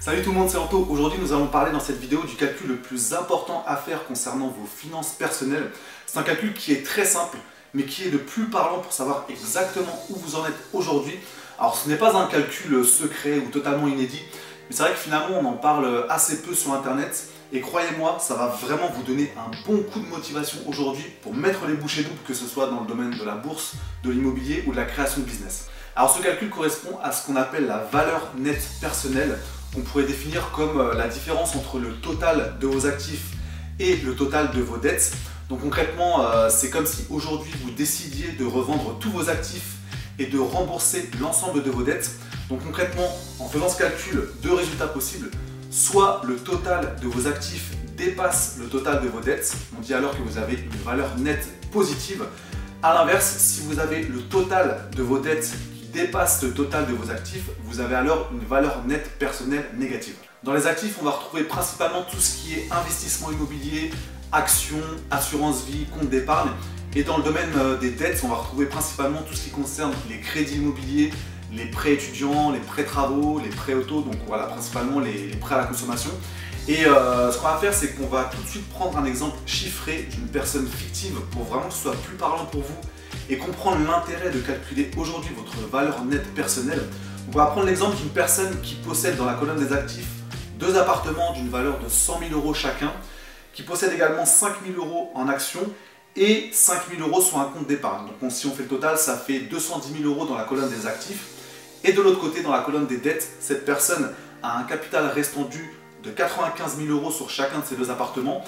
Salut tout le monde, c'est Anto. Aujourd'hui nous allons parler dans cette vidéo du calcul le plus important à faire concernant vos finances personnelles. C'est un calcul qui est très simple, mais qui est le plus parlant pour savoir exactement où vous en êtes aujourd'hui. Alors ce n'est pas un calcul secret ou totalement inédit, mais c'est vrai que finalement on en parle assez peu sur internet. Et croyez-moi, ça va vraiment vous donner un bon coup de motivation aujourd'hui pour mettre les bouchées doubles, que ce soit dans le domaine de la bourse, de l'immobilier ou de la création de business. Alors ce calcul correspond à ce qu'on appelle la valeur nette personnelle, qu'on pourrait définir comme la différence entre le total de vos actifs et le total de vos dettes. Donc concrètement, c'est comme si aujourd'hui vous décidiez de revendre tous vos actifs et de rembourser l'ensemble de vos dettes. Donc concrètement, en faisant ce calcul, deux résultats possibles. Soit le total de vos actifs dépasse le total de vos dettes, on dit alors que vous avez une valeur nette positive. A l'inverse, si vous avez le total de vos dettes qui dépasse le total de vos actifs, vous avez alors une valeur nette personnelle négative. Dans les actifs, on va retrouver principalement tout ce qui est investissement immobilier, actions, assurance vie, compte d'épargne. Et dans le domaine des dettes, on va retrouver principalement tout ce qui concerne les crédits immobiliers, les prêts étudiants, les prêts travaux, les prêts auto, donc voilà, principalement les prêts à la consommation. Et ce qu'on va faire, c'est qu'on va tout de suite prendre un exemple chiffré d'une personne fictive pour vraiment que ce soit plus parlant pour vous et comprendre l'intérêt de calculer aujourd'hui votre valeur nette personnelle. On va prendre l'exemple d'une personne qui possède dans la colonne des actifs deux appartements d'une valeur de 100 000 € chacun, qui possède également 5 000 € en actions et 5 000 € sur un compte d'épargne. Donc si on fait le total, ça fait 210 000 € dans la colonne des actifs. Et de l'autre côté, dans la colonne des dettes, cette personne a un capital restant dû de 95 000 € sur chacun de ces deux appartements,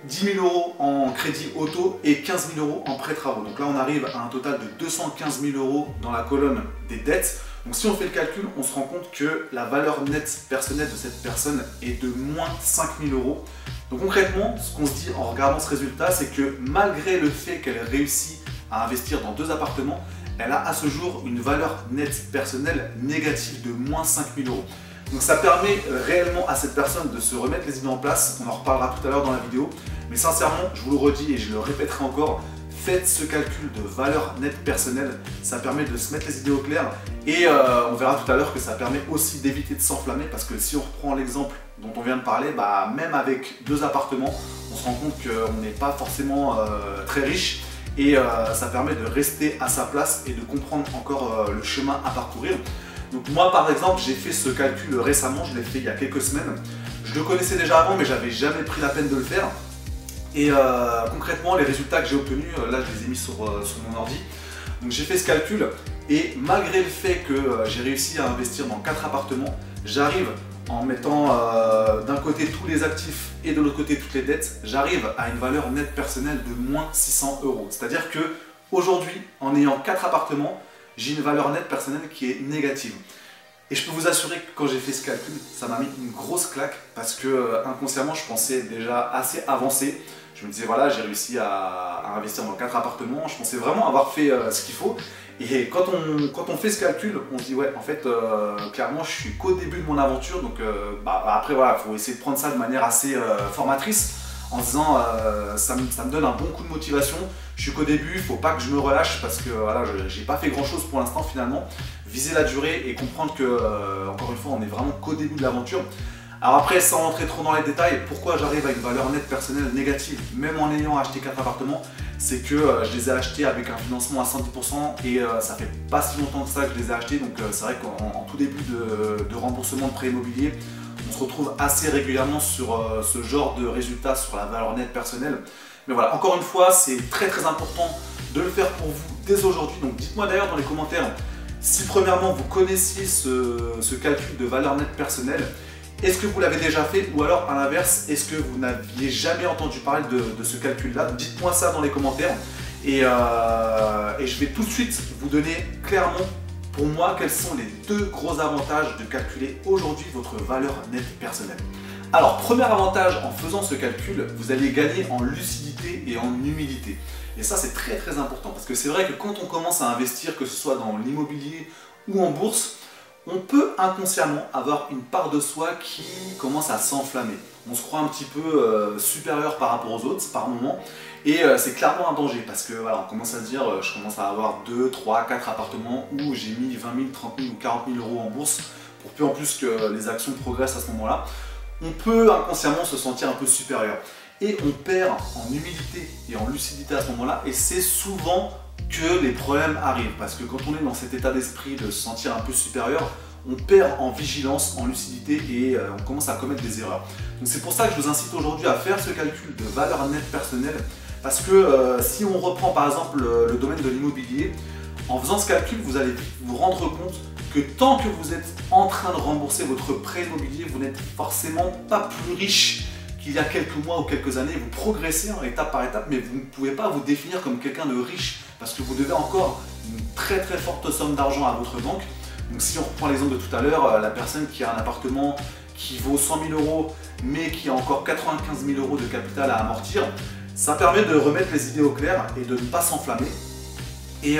10 000 € en crédit auto et 15 000 € en prêt travaux. Donc là, on arrive à un total de 215 000 € dans la colonne des dettes. Donc si on fait le calcul, on se rend compte que la valeur nette personnelle de cette personne est de moins 5 000 €. Donc concrètement, ce qu'on se dit en regardant ce résultat, c'est que malgré le fait qu'elle ait réussi à investir dans deux appartements, elle a à ce jour une valeur nette personnelle négative de moins 5 000 €. Donc ça permet réellement à cette personne de se remettre les idées en place. On en reparlera tout à l'heure dans la vidéo. Mais sincèrement, je vous le redis et je le répéterai encore, faites ce calcul de valeur nette personnelle. Ça permet de se mettre les idées au clair. Et on verra tout à l'heure que ça permet aussi d'éviter de s'enflammer. Parce que si on reprend l'exemple dont on vient de parler, même avec deux appartements, on se rend compte qu'on n'est pas forcément très riche. Et ça permet de rester à sa place et de comprendre encore le chemin à parcourir. Donc moi par exemple, j'ai fait ce calcul récemment, je l'ai fait il y a quelques semaines. Je le connaissais déjà avant, mais j'avais jamais pris la peine de le faire. Et concrètement, les résultats que j'ai obtenus, là je les ai mis sur mon ordi. Donc j'ai fait ce calcul et malgré le fait que j'ai réussi à investir dans 4 appartements, j'arrive en mettant d'un côté tous les actifs et de l'autre côté toutes les dettes, j'arrive à une valeur nette personnelle de moins 600 €. C'est-à-dire que aujourd'hui, en ayant 4 appartements, j'ai une valeur nette personnelle qui est négative. Et je peux vous assurer que quand j'ai fait ce calcul, ça m'a mis une grosse claque parce que inconsciemment, je pensais déjà assez avancé. Je me disais voilà, j'ai réussi à investir dans 4 appartements, je pensais vraiment avoir fait ce qu'il faut. Et quand on fait ce calcul, on se dit ouais, en fait, clairement, je suis qu'au début de mon aventure. Donc après, voilà, il faut essayer de prendre ça de manière assez formatrice en se disant ça me donne un bon coup de motivation. Je suis qu'au début, il ne faut pas que je me relâche parce que voilà, j'ai pas fait grand chose pour l'instant finalement. Viser la durée et comprendre que, encore une fois, on est vraiment qu'au début de l'aventure. Alors après, sans rentrer trop dans les détails, pourquoi j'arrive à une valeur nette personnelle négative, même en ayant acheté 4 appartements, c'est que je les ai achetés avec un financement à 110% et ça fait pas si longtemps que ça que je les ai achetés. Donc c'est vrai qu'en tout début de remboursement de prêt immobilier, on se retrouve assez régulièrement sur ce genre de résultats sur la valeur nette personnelle. Mais voilà, encore une fois, c'est très important de le faire pour vous dès aujourd'hui. Donc dites-moi d'ailleurs dans les commentaires si premièrement vous connaissiez ce calcul de valeur nette personnelle. Est-ce que vous l'avez déjà fait ou alors à l'inverse, est-ce que vous n'aviez jamais entendu parler de ce calcul-là? Dites-moi ça dans les commentaires et je vais tout de suite vous donner clairement pour moi quels sont les deux gros avantages de calculer aujourd'hui votre valeur nette personnelle. Alors, premier avantage en faisant ce calcul, vous allez gagner en lucidité et en humilité. Et ça, c'est très important parce que c'est vrai que quand on commence à investir, que ce soit dans l'immobilier ou en bourse, on peut inconsciemment avoir une part de soi qui commence à s'enflammer. On se croit un petit peu supérieur par rapport aux autres par moment et c'est clairement un danger parce que voilà, on commence à se dire je commence à avoir 2, 3, 4 appartements où j'ai mis 20 000, 30 000 ou 40 000 € en bourse pour peu en plus que les actions progressent à ce moment-là, on peut inconsciemment se sentir un peu supérieur. Et on perd en humilité et en lucidité à ce moment-là, et c'est souvent que les problèmes arrivent, parce que quand on est dans cet état d'esprit de se sentir un peu supérieur, on perd en vigilance, en lucidité, et on commence à commettre des erreurs. Donc c'est pour ça que je vous incite aujourd'hui à faire ce calcul de valeur nette personnelle, parce que si on reprend par exemple le domaine de l'immobilier, en faisant ce calcul, vous allez vous rendre compte que tant que vous êtes en train de rembourser votre prêt immobilier, vous n'êtes forcément pas plus riche qu'il y a quelques mois ou quelques années. Vous progressez étape par étape, mais vous ne pouvez pas vous définir comme quelqu'un de riche parce que vous devez encore une très forte somme d'argent à votre banque. Donc si on reprend l'exemple de tout à l'heure, la personne qui a un appartement qui vaut 100 000 € mais qui a encore 95 000 € de capital à amortir, ça permet de remettre les idées au clair et de ne pas s'enflammer. Et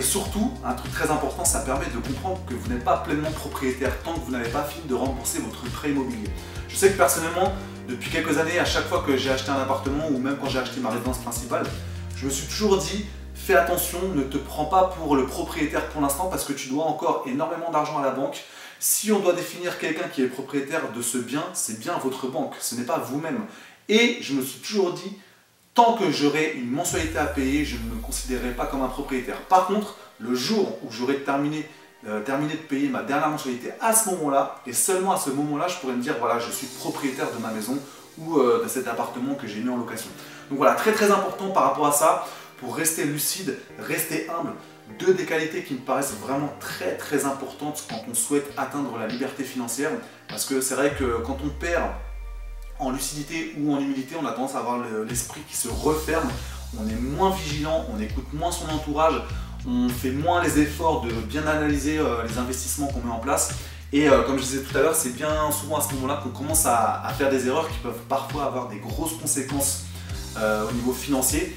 surtout, un truc très important, ça permet de comprendre que vous n'êtes pas pleinement propriétaire tant que vous n'avez pas fini de rembourser votre prêt immobilier. Je sais que personnellement, depuis quelques années, à chaque fois que j'ai acheté un appartement ou même quand j'ai acheté ma résidence principale, je me suis toujours dit, fais attention, ne te prends pas pour le propriétaire pour l'instant parce que tu dois encore énormément d'argent à la banque. Si on doit définir quelqu'un qui est propriétaire de ce bien, c'est bien votre banque, ce n'est pas vous-même. Et je me suis toujours dit, tant que j'aurai une mensualité à payer, je ne me considérerai pas comme un propriétaire. Par contre, le jour où j'aurai terminé de payer ma dernière mensualité, à ce moment-là, et seulement à ce moment-là, je pourrais me dire, voilà, je suis propriétaire de ma maison ou de cet appartement que j'ai mis en location. Donc voilà, très important par rapport à ça, pour rester lucide, rester humble, deux des qualités qui me paraissent vraiment très importantes quand on souhaite atteindre la liberté financière, parce que c'est vrai que quand on perd en lucidité ou en humilité, on a tendance à avoir l'esprit qui se referme, on est moins vigilant, on écoute moins son entourage, on fait moins les efforts de bien analyser les investissements qu'on met en place. Et comme je disais tout à l'heure, c'est bien souvent à ce moment-là qu'on commence à faire des erreurs qui peuvent parfois avoir des grosses conséquences au niveau financier.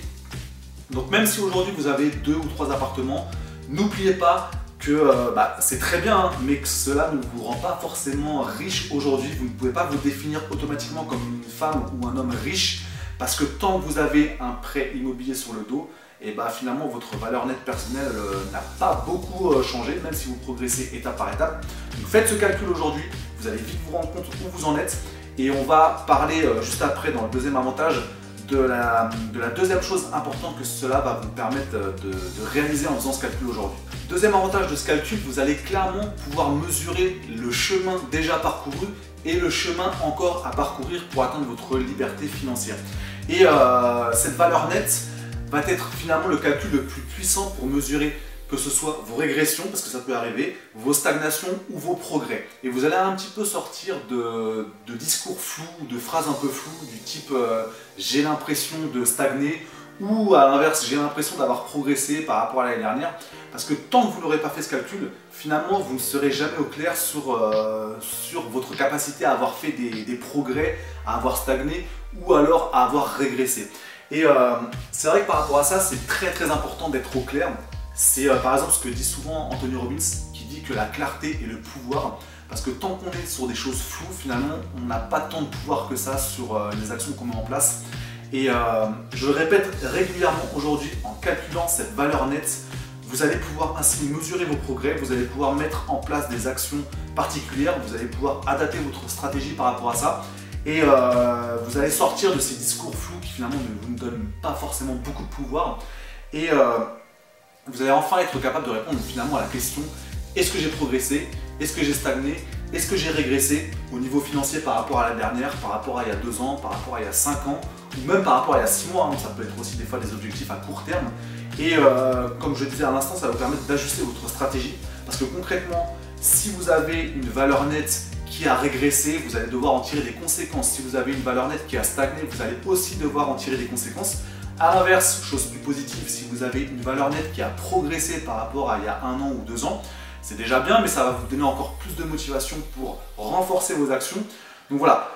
Donc même si aujourd'hui vous avez 2 ou 3 appartements, n'oubliez pas que c'est très bien, mais que cela ne vous rend pas forcément riche aujourd'hui. Vous ne pouvez pas vous définir automatiquement comme une femme ou un homme riche, parce que tant que vous avez un prêt immobilier sur le dos, et finalement votre valeur nette personnelle n'a pas beaucoup changé, même si vous progressez étape par étape. Donc faites ce calcul aujourd'hui, vous allez vite vous rendre compte où vous en êtes, et on va parler juste après dans le deuxième avantage de la deuxième chose importante que cela va vous permettre de réaliser en faisant ce calcul aujourd'hui. Deuxième avantage de ce calcul, vous allez clairement pouvoir mesurer le chemin déjà parcouru et le chemin encore à parcourir pour atteindre votre liberté financière. Et cette valeur nette va être finalement le calcul le plus puissant pour mesurer que ce soit vos régressions, parce que ça peut arriver, vos stagnations ou vos progrès. Et vous allez un petit peu sortir de discours flous, de phrases un peu floues, du type j'ai l'impression de stagner, ou à l'inverse, j'ai l'impression d'avoir progressé par rapport à l'année dernière. Parce que tant que vous n'aurez pas fait ce calcul, finalement, vous ne serez jamais au clair sur votre capacité à avoir fait des progrès, à avoir stagné, ou alors à avoir régressé. Et c'est vrai que par rapport à ça, c'est très important d'être au clair. C'est par exemple ce que dit souvent Anthony Robbins, qui dit que la clarté est le pouvoir. Parce que tant qu'on est sur des choses floues, finalement, on n'a pas tant de pouvoir que ça sur les actions qu'on met en place. Et je le répète régulièrement aujourd'hui, en calculant cette valeur nette, vous allez pouvoir ainsi mesurer vos progrès, vous allez pouvoir mettre en place des actions particulières, vous allez pouvoir adapter votre stratégie par rapport à ça. Et vous allez sortir de ces discours flous qui finalement ne vous donnent pas forcément beaucoup de pouvoir. Et vous allez enfin être capable de répondre finalement à la question: est-ce que j'ai progressé? Est-ce que j'ai stagné? Est-ce que j'ai régressé au niveau financier par rapport à la dernière, par rapport à il y a 2 ans, par rapport à il y a 5 ans, ou même par rapport à il y a 6 mois, hein. Ça peut être aussi des fois des objectifs à court terme. Et comme je disais à l'instant, ça va vous permettre d'ajuster votre stratégie. Parce que concrètement, si vous avez une valeur nette qui a régressé, vous allez devoir en tirer des conséquences. Si vous avez une valeur nette qui a stagné, vous allez aussi devoir en tirer des conséquences. A l'inverse, chose plus positive, si vous avez une valeur nette qui a progressé par rapport à il y a 1 an ou 2 ans, c'est déjà bien, mais ça va vous donner encore plus de motivation pour renforcer vos actions. Donc voilà,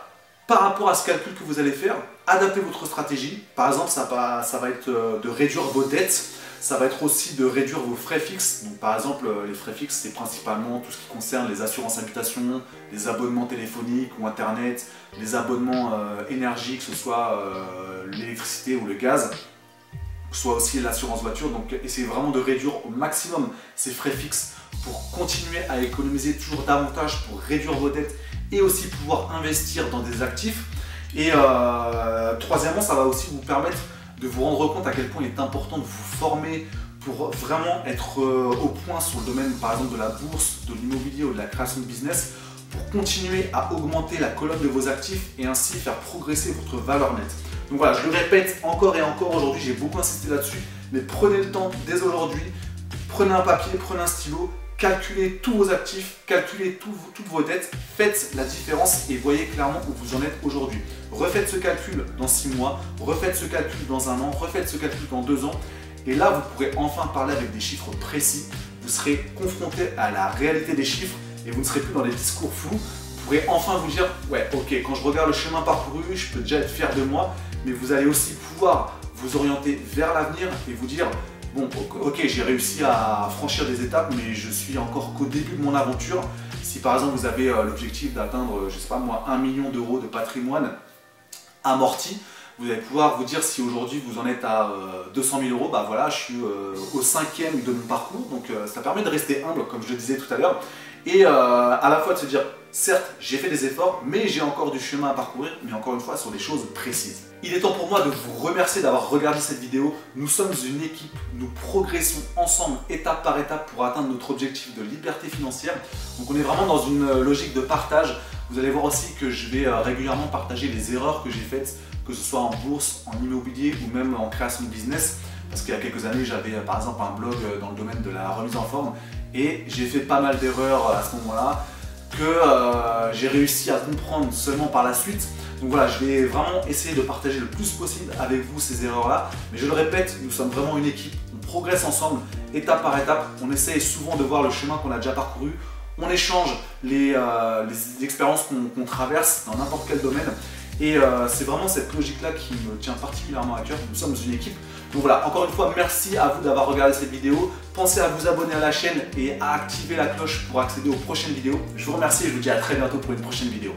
par rapport à ce calcul que vous allez faire, adaptez votre stratégie. Par exemple, ça va être de réduire vos dettes, ça va être aussi de réduire vos frais fixes. Donc par exemple, les frais fixes, c'est principalement tout ce qui concerne les assurances habitation, les abonnements téléphoniques ou internet, les abonnements énergie, que ce soit l'électricité ou le gaz, soit aussi l'assurance voiture. Donc essayez vraiment de réduire au maximum ces frais fixes pour continuer à économiser toujours davantage, pour réduire vos dettes et aussi pouvoir investir dans des actifs. Et troisièmement, ça va aussi vous permettre de vous rendre compte à quel point il est important de vous former pour vraiment être au point sur le domaine par exemple de la bourse, de l'immobilier ou de la création de business, pour continuer à augmenter la colonne de vos actifs et ainsi faire progresser votre valeur nette. Donc voilà, je le répète encore et encore aujourd'hui, j'ai beaucoup insisté là-dessus, mais prenez le temps dès aujourd'hui, prenez un papier, prenez un stylo, calculez tous vos actifs, calculez toutes vos dettes, faites la différence et voyez clairement où vous en êtes aujourd'hui. Refaites ce calcul dans 6 mois, refaites ce calcul dans 1 an, refaites ce calcul dans 2 ans et là vous pourrez enfin parler avec des chiffres précis, vous serez confronté à la réalité des chiffres et vous ne serez plus dans les discours flous. Vous pourrez enfin vous dire, ouais ok, quand je regarde le chemin parcouru, je peux déjà être fier de moi, mais vous allez aussi pouvoir vous orienter vers l'avenir et vous dire, bon, ok, j'ai réussi à franchir des étapes, mais je suis encore qu'au début de mon aventure. Si par exemple vous avez l'objectif d'atteindre, je sais pas moi, 1 million d'euros de patrimoine amorti, vous allez pouvoir vous dire si aujourd'hui vous en êtes à 200 000 euros, bah voilà, je suis au 5e de mon parcours, donc ça permet de rester humble, comme je le disais tout à l'heure, et à la fois de se dire, certes, j'ai fait des efforts, mais j'ai encore du chemin à parcourir, mais encore une fois sur des choses précises. Il est temps pour moi de vous remercier d'avoir regardé cette vidéo. Nous sommes une équipe, nous progressons ensemble étape par étape pour atteindre notre objectif de liberté financière. Donc on est vraiment dans une logique de partage. Vous allez voir aussi que je vais régulièrement partager les erreurs que j'ai faites, que ce soit en bourse, en immobilier ou même en création de business. Parce qu'il y a quelques années, j'avais par exemple un blog dans le domaine de la remise en forme et j'ai fait pas mal d'erreurs à ce moment-là que j'ai réussi à comprendre seulement par la suite. Donc voilà, je vais vraiment essayer de partager le plus possible avec vous ces erreurs-là. Mais je le répète, nous sommes vraiment une équipe, on progresse ensemble, étape par étape. On essaye souvent de voir le chemin qu'on a déjà parcouru. On échange les expériences qu'on traverse dans n'importe quel domaine. Et c'est vraiment cette logique-là qui me tient particulièrement à cœur. Nous sommes une équipe. Donc voilà, encore une fois, merci à vous d'avoir regardé cette vidéo. Pensez à vous abonner à la chaîne et à activer la cloche pour accéder aux prochaines vidéos. Je vous remercie et je vous dis à très bientôt pour une prochaine vidéo.